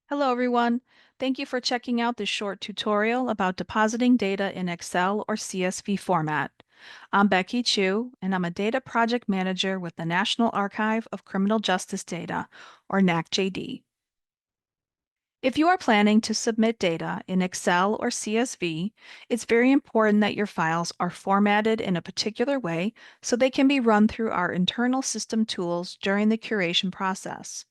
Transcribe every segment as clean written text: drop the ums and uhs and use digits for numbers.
Hello, everyone. Thank you for checking out this short tutorial about depositing data in Excel or CSV format. I'm Becky Chu, and I'm a data project manager with the National Archive of Criminal Justice Data, or NACJD. If you are planning to submit data in Excel or CSV, it's very important that your files are formatted in a particular way so they can be run through our internal system tools during the curation process.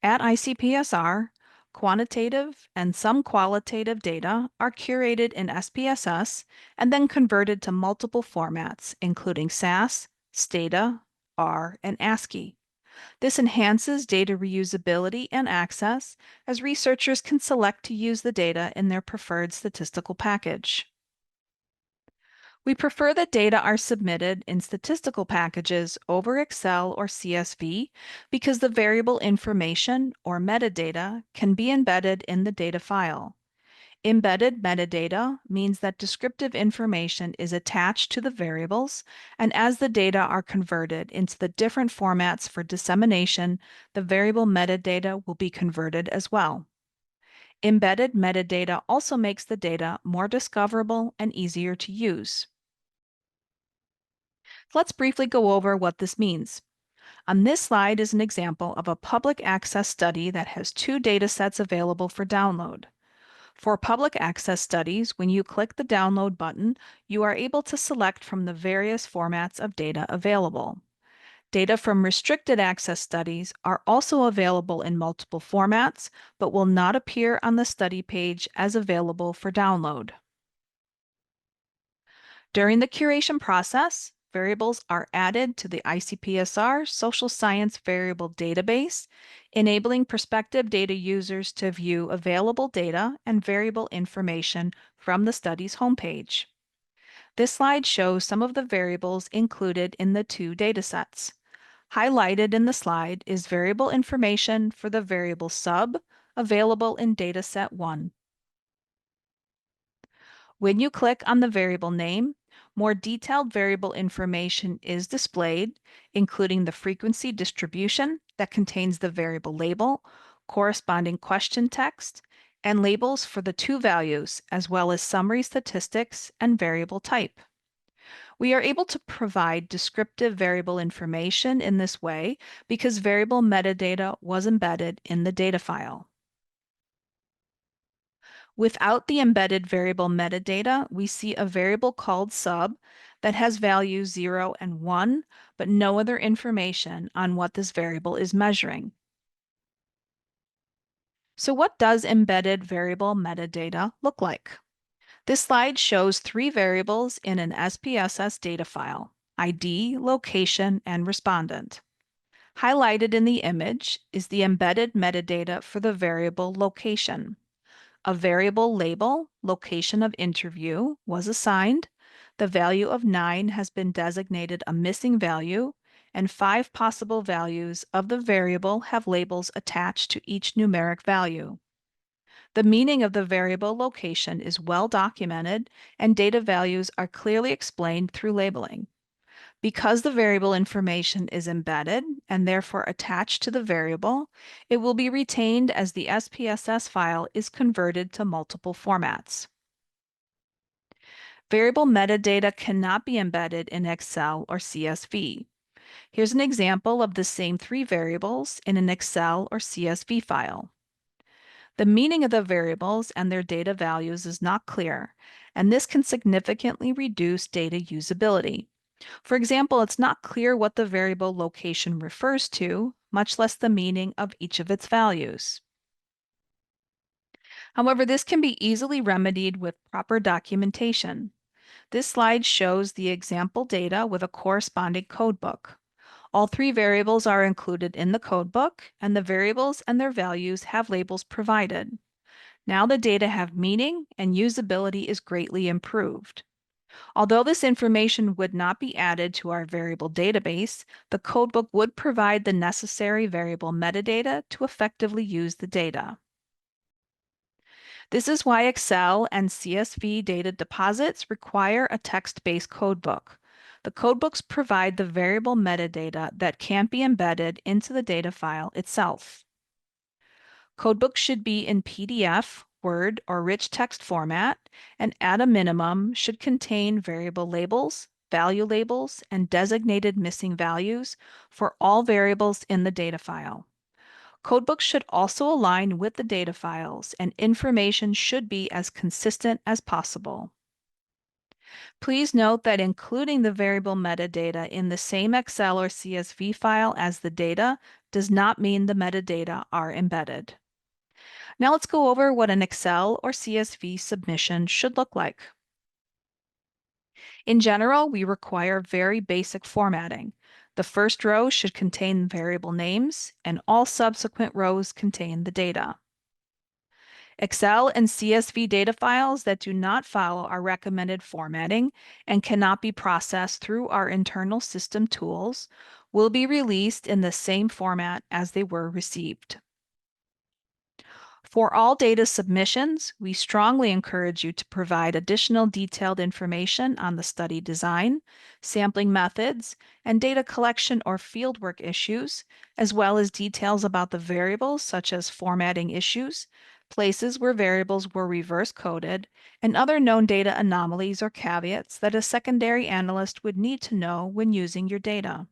At ICPSR, quantitative and some qualitative data are curated in SPSS and then converted to multiple formats, including SAS, Stata, R, and ASCII. This enhances data reusability and access, as researchers can select to use the data in their preferred statistical package. We prefer that data are submitted in statistical packages over Excel or CSV because the variable information, or metadata, can be embedded in the data file. Embedded metadata means that descriptive information is attached to the variables, and as the data are converted into the different formats for dissemination, the variable metadata will be converted as well. Embedded metadata also makes the data more discoverable and easier to use. Let's briefly go over what this means. On this slide is an example of a public access study that has two data sets available for download. For public access studies, when you click the download button, you are able to select from the various formats of data available. Data from restricted access studies are also available in multiple formats, but will not appear on the study page as available for download. During the curation process, variables are added to the ICPSR Social Science Variable Database, enabling prospective data users to view available data and variable information from the study's homepage. This slide shows some of the variables included in the two datasets. Highlighted in the slide is variable information for the variable sub available in dataset 1. When you click on the variable name, more detailed variable information is displayed, including the frequency distribution that contains the variable label, corresponding question text, and labels for the two values, as well as summary statistics and variable type. We are able to provide descriptive variable information in this way because variable metadata was embedded in the data file. Without the embedded variable metadata, we see a variable called sub that has values 0 and 1, but no other information on what this variable is measuring. So what does embedded variable metadata look like? This slide shows three variables in an SPSS data file: ID, location, and respondent. Highlighted in the image is the embedded metadata for the variable location. A variable label, location of interview, was assigned. The value of 9 has been designated a missing value, and 5 possible values of the variable have labels attached to each numeric value. The meaning of the variable location is well documented, and data values are clearly explained through labeling. Because the variable information is embedded and therefore attached to the variable, it will be retained as the SPSS file is converted to multiple formats. Variable metadata cannot be embedded in Excel or CSV. Here's an example of the same three variables in an Excel or CSV file. The meaning of the variables and their data values is not clear, and this can significantly reduce data usability. For example, it's not clear what the variable location refers to, much less the meaning of each of its values. However, this can be easily remedied with proper documentation. This slide shows the example data with a corresponding codebook. All three variables are included in the codebook, and the variables and their values have labels provided. Now the data have meaning, and usability is greatly improved. Although this information would not be added to our variable database, the codebook would provide the necessary variable metadata to effectively use the data. This is why Excel and CSV data deposits require a text-based codebook. The codebooks provide the variable metadata that can't be embedded into the data file itself. Codebooks should be in PDF, Word, or rich text format, and at a minimum should contain variable labels, value labels, and designated missing values for all variables in the data file. Codebooks should also align with the data files, and information should be as consistent as possible. Please note that including the variable metadata in the same Excel or CSV file as the data does not mean the metadata are embedded. Now let's go over what an Excel or CSV submission should look like. In general, we require very basic formatting. The first row should contain variable names, and all subsequent rows contain the data. Excel and CSV data files that do not follow our recommended formatting and cannot be processed through our internal system tools will be released in the same format as they were received. For all data submissions, we strongly encourage you to provide additional detailed information on the study design, sampling methods, and data collection or fieldwork issues, as well as details about the variables such as formatting issues, places where variables were reverse coded, and other known data anomalies or caveats that a secondary analyst would need to know when using your data.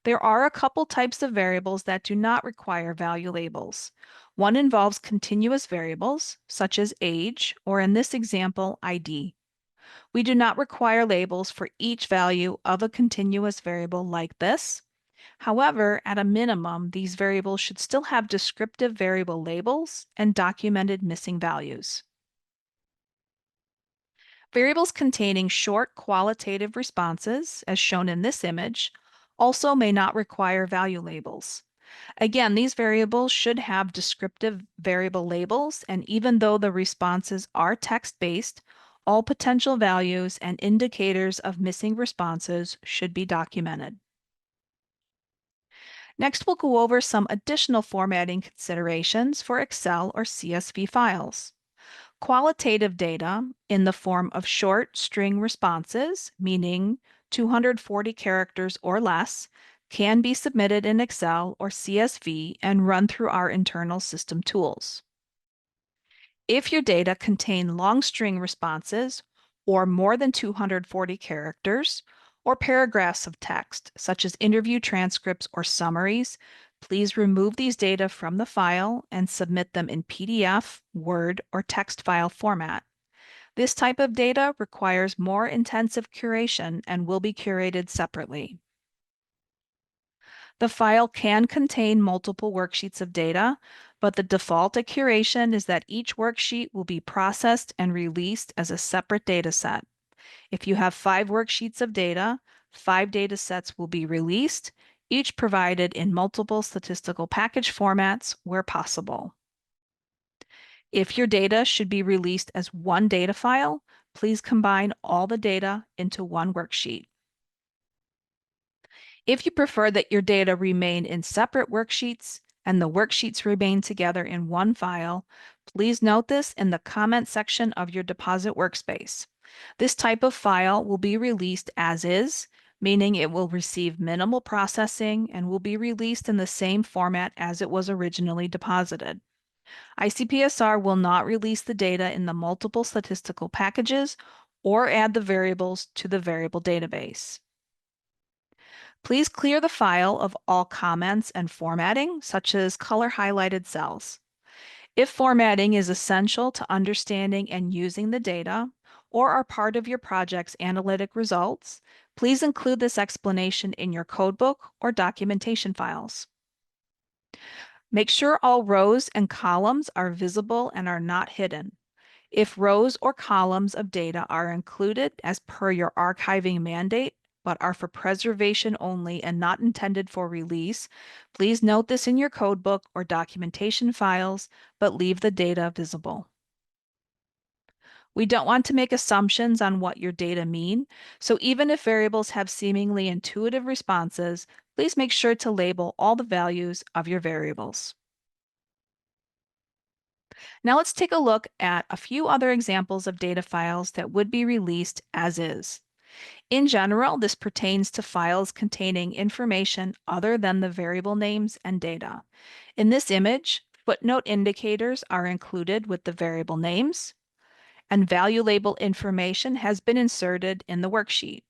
There are a couple types of variables that do not require value labels. One involves continuous variables, such as age, or in this example, ID. We do not require labels for each value of a continuous variable like this. However, at a minimum, these variables should still have descriptive variable labels and documented missing values. Variables containing short qualitative responses, as shown in this image, also may not require value labels. Again, these variables should have descriptive variable labels, and even though the responses are text-based, all potential values and indicators of missing responses should be documented. Next, we'll go over some additional formatting considerations for Excel or CSV files. Qualitative data in the form of short string responses, meaning 240 characters or less, can be submitted in Excel or CSV and run through our internal system tools. If your data contain long string responses or more than 240 characters, or paragraphs of text, such as interview transcripts or summaries, please remove these data from the file and submit them in PDF, Word, or text file format. This type of data requires more intensive curation and will be curated separately. The file can contain multiple worksheets of data, but the default at curation is that each worksheet will be processed and released as a separate data set. If you have 5 worksheets of data, 5 data sets will be released, each provided in multiple statistical package formats where possible. If your data should be released as one data file, please combine all the data into one worksheet. If you prefer that your data remain in separate worksheets and the worksheets remain together in one file, please note this in the comment section of your deposit workspace. This type of file will be released as is, meaning it will receive minimal processing and will be released in the same format as it was originally deposited. ICPSR will not release the data in the multiple statistical packages or add the variables to the variable database. Please clear the file of all comments and formatting, such as color highlighted cells. If formatting is essential to understanding and using the data, or are part of your project's analytic results, please include this explanation in your codebook or documentation files. Make sure all rows and columns are visible and are not hidden. If rows or columns of data are included as per your archiving mandate, but are for preservation only and not intended for release, please note this in your codebook or documentation files, but leave the data visible. We don't want to make assumptions on what your data mean, so even if variables have seemingly intuitive responses, please make sure to label all the values of your variables. Now let's take a look at a few other examples of data files that would be released as is. In general, this pertains to files containing information other than the variable names and data. In this image, footnote indicators are included with the variable names, and value label information has been inserted in the worksheet.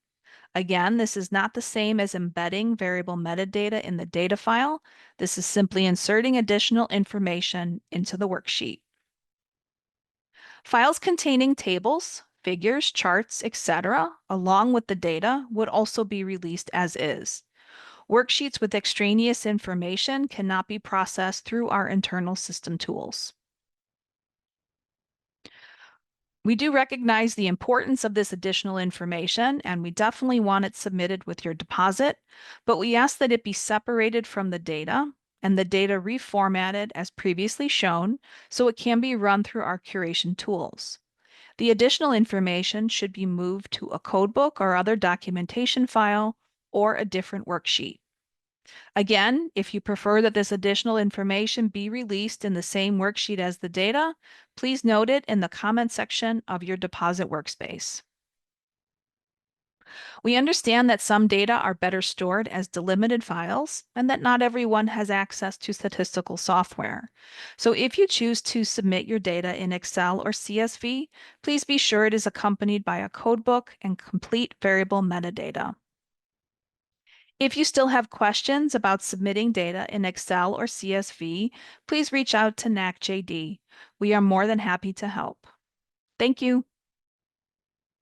Again, this is not the same as embedding variable metadata in the data file. This is simply inserting additional information into the worksheet. Files containing tables, figures, charts, etc., along with the data, would also be released as is. Worksheets with extraneous information cannot be processed through our internal system tools. We do recognize the importance of this additional information, and we definitely want it submitted with your deposit, but we ask that it be separated from the data and the data reformatted as previously shown so it can be run through our curation tools. The additional information should be moved to a codebook or other documentation file or a different worksheet. Again, if you prefer that this additional information be released in the same worksheet as the data, please note it in the comment section of your deposit workspace. We understand that some data are better stored as delimited files and that not everyone has access to statistical software. So if you choose to submit your data in Excel or CSV, please be sure it is accompanied by a codebook and complete variable metadata. If you still have questions about submitting data in Excel or CSV, please reach out to NACJD. We are more than happy to help. Thank you.